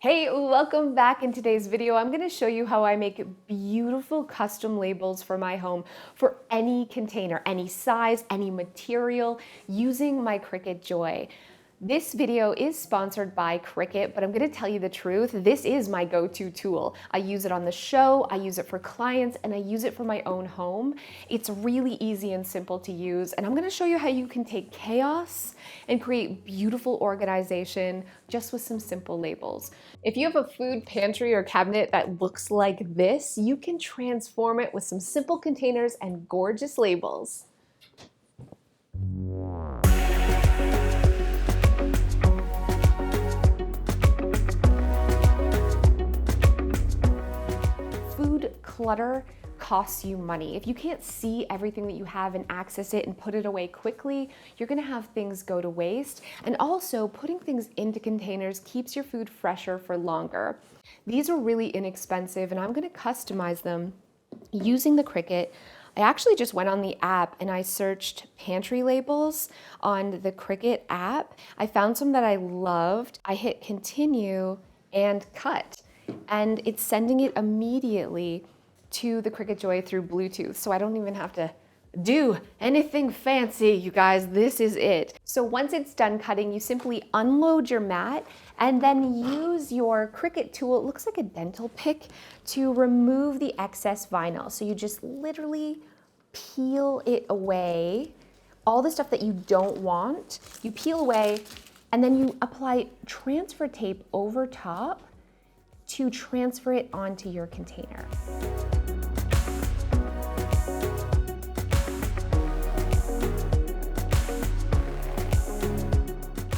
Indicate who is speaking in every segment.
Speaker 1: Hey, welcome back. In today's video, I'm going to show you how I make beautiful custom labels for my home for any container, any size, any material, using my Cricut Joy. This video is sponsored by Cricut, but I'm going to tell you the truth. This is my go-to tool. I use it on the show, I use it for clients, and I use it for my own home. It's really easy and simple to use, and I'm going to show you how you can take chaos and create beautiful organization just with some simple labels. If you have a food pantry or cabinet that looks like this, you can transform it with some simple containers and gorgeous labels. Food clutter costs you money. If you can't see everything that you have and access it and put it away quickly, you're gonna have things go to waste. And also, putting things into containers keeps your food fresher for longer. These are really inexpensive, and I'm gonna customize them using the Cricut. I actually just went on the app and I searched Pantry Labels on the Cricut app. I found some that I loved. I hit continue and cut, and it's sending it immediately to the Cricut Joy through Bluetooth, so I don't even have to do anything fancy, you guys. This is it. So once it's done cutting, you simply unload your mat and then use your Cricut tool, it looks like a dental pick, to remove the excess vinyl. So you just literally peel it away. All the stuff that you don't want, you peel away, and then you apply transfer tape over top to transfer it onto your container.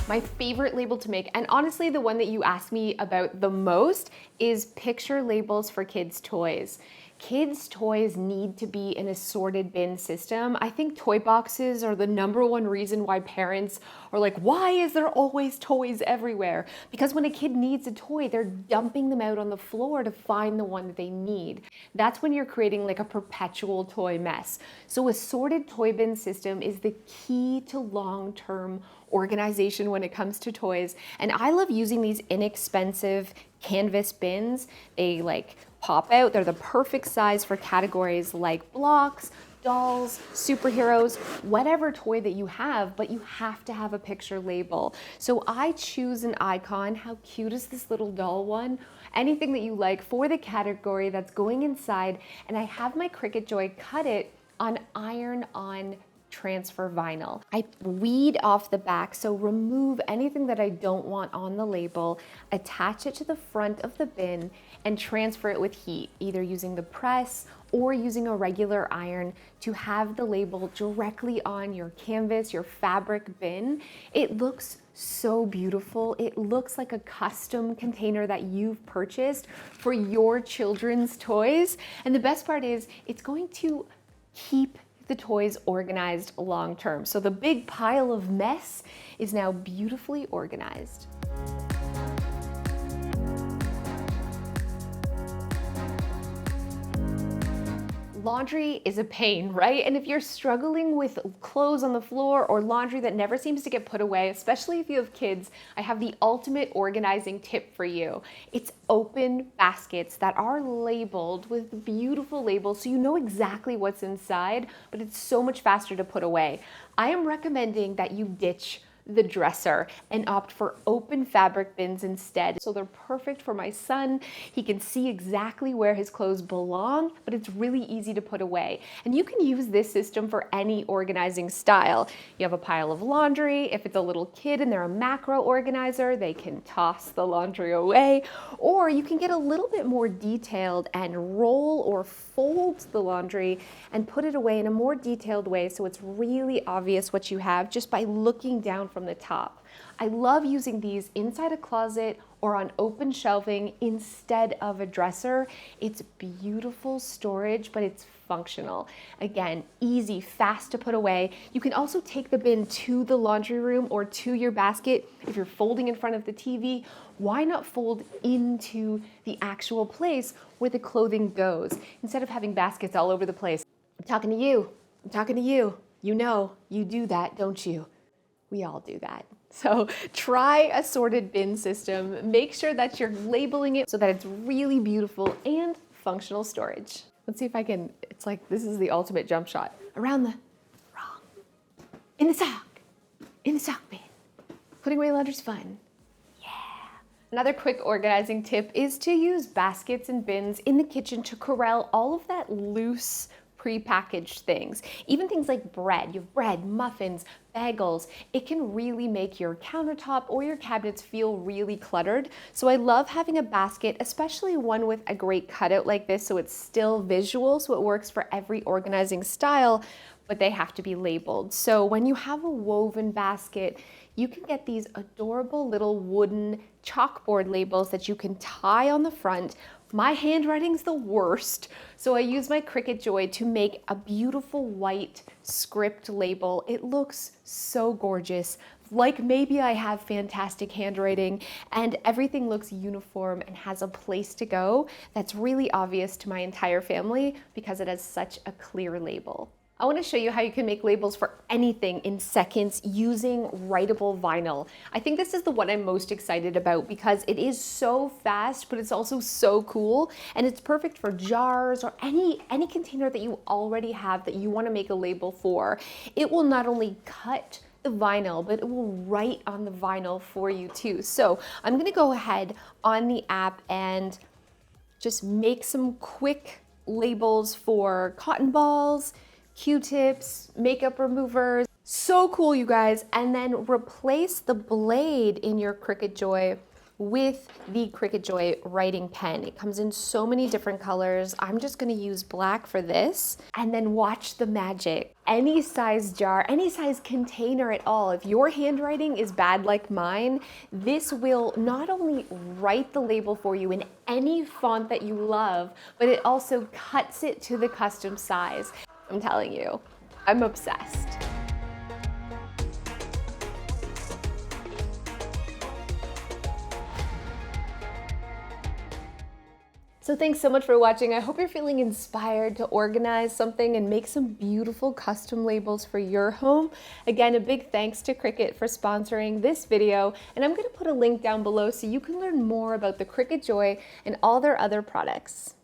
Speaker 1: My favorite label to make, and honestly the one that you ask me about the most, is picture labels for kids' toys. Kids' toys need to be an assorted bin system. I think toy boxes are the #1 reason why parents are like, why is there always toys everywhere? Because when a kid needs a toy, they're dumping them out on the floor to find the one that they need. That's when you're creating like a perpetual toy mess. So a sorted toy bin system is the key to long-term organization when it comes to toys. And I love using these inexpensive canvas bins. They like pop out. They're the perfect size for categories like blocks, dolls, superheroes, whatever toy that you have, but you have to have a picture label. So I choose an icon. How cute is this little doll one? Anything that you like for the category that's going inside, and I have my Cricut Joy cut it on iron-on transfer vinyl. I weed off the back, so remove anything that I don't want on the label, attach it to the front of the bin, and transfer it with heat, either using the press or using a regular iron to have the label directly on your canvas, your fabric bin. It looks so beautiful. It looks like a custom container that you've purchased for your children's toys. And the best part is it's going to keep the toys organized long term. So the big pile of mess is now beautifully organized. Laundry is a pain, right? And if you're struggling with clothes on the floor or laundry that never seems to get put away, especially if you have kids, I have the ultimate organizing tip for you. It's open baskets that are labeled with beautiful labels so you know exactly what's inside, but it's so much faster to put away. I am recommending that you ditch the dresser and opt for open fabric bins instead. So they're perfect for my son. He can see exactly where his clothes belong, but it's really easy to put away. And you can use this system for any organizing style. You have a pile of laundry. If it's a little kid and they're a macro organizer, they can toss the laundry away. Or you can get a little bit more detailed and roll or fold the laundry and put it away in a more detailed way so it's really obvious what you have just by looking down from the top. I love using these inside a closet or on open shelving instead of a dresser. It's beautiful storage, but it's functional. Again, easy, fast to put away. You can also take the bin to the laundry room or to your basket. If you're folding in front of the TV, why not fold into the actual place where the clothing goes instead of having baskets all over the place? I'm talking to you. I'm talking to you. You know, you do that, don't you? We all do that. So try a sorted bin system. Make sure that you're labeling it so that it's really beautiful and functional storage. Let's see if I can, it's like, this is the ultimate jump shot. Around the, wrong, in the sock bin. Putting away laundry's fun. Another quick organizing tip is to use baskets and bins in the kitchen to corral all of that loose prepackaged things. Even things like bread. You have bread, muffins, bagels. It can really make your countertop or your cabinets feel really cluttered. So I love having a basket, especially one with a great cutout like this so it's still visual, so it works for every organizing style, but they have to be labeled. So when you have a woven basket, you can get these adorable little wooden chalkboard labels that you can tie on the front. My handwriting's the worst, so I use my Cricut Joy to make a beautiful white script label. It looks so gorgeous, like maybe I have fantastic handwriting, and everything looks uniform and has a place to go that's really obvious to my entire family because it has such a clear label. I want to show you how you can make labels for anything in seconds using writable vinyl. I think this is the one I'm most excited about because it is so fast, but it's also so cool, and it's perfect for jars or any container that you already have that you want to make a label for. It will not only cut the vinyl, but it will write on the vinyl for you too. So I'm going to go ahead on the app and just make some quick labels for cotton balls, Q-tips, makeup removers. So cool, you guys. And then replace the blade in your Cricut Joy with the Cricut Joy writing pen. It comes in so many different colors. I'm just gonna use black for this, and then watch the magic. Any size jar, any size container at all, if your handwriting is bad like mine, this will not only write the label for you in any font that you love, but it also cuts it to the custom size. I'm telling you, I'm obsessed. So thanks so much for watching. I hope you're feeling inspired to organize something and make some beautiful custom labels for your home. Again, a big thanks to Cricut for sponsoring this video, and I'm going to put a link down below so you can learn more about the Cricut Joy and all their other products.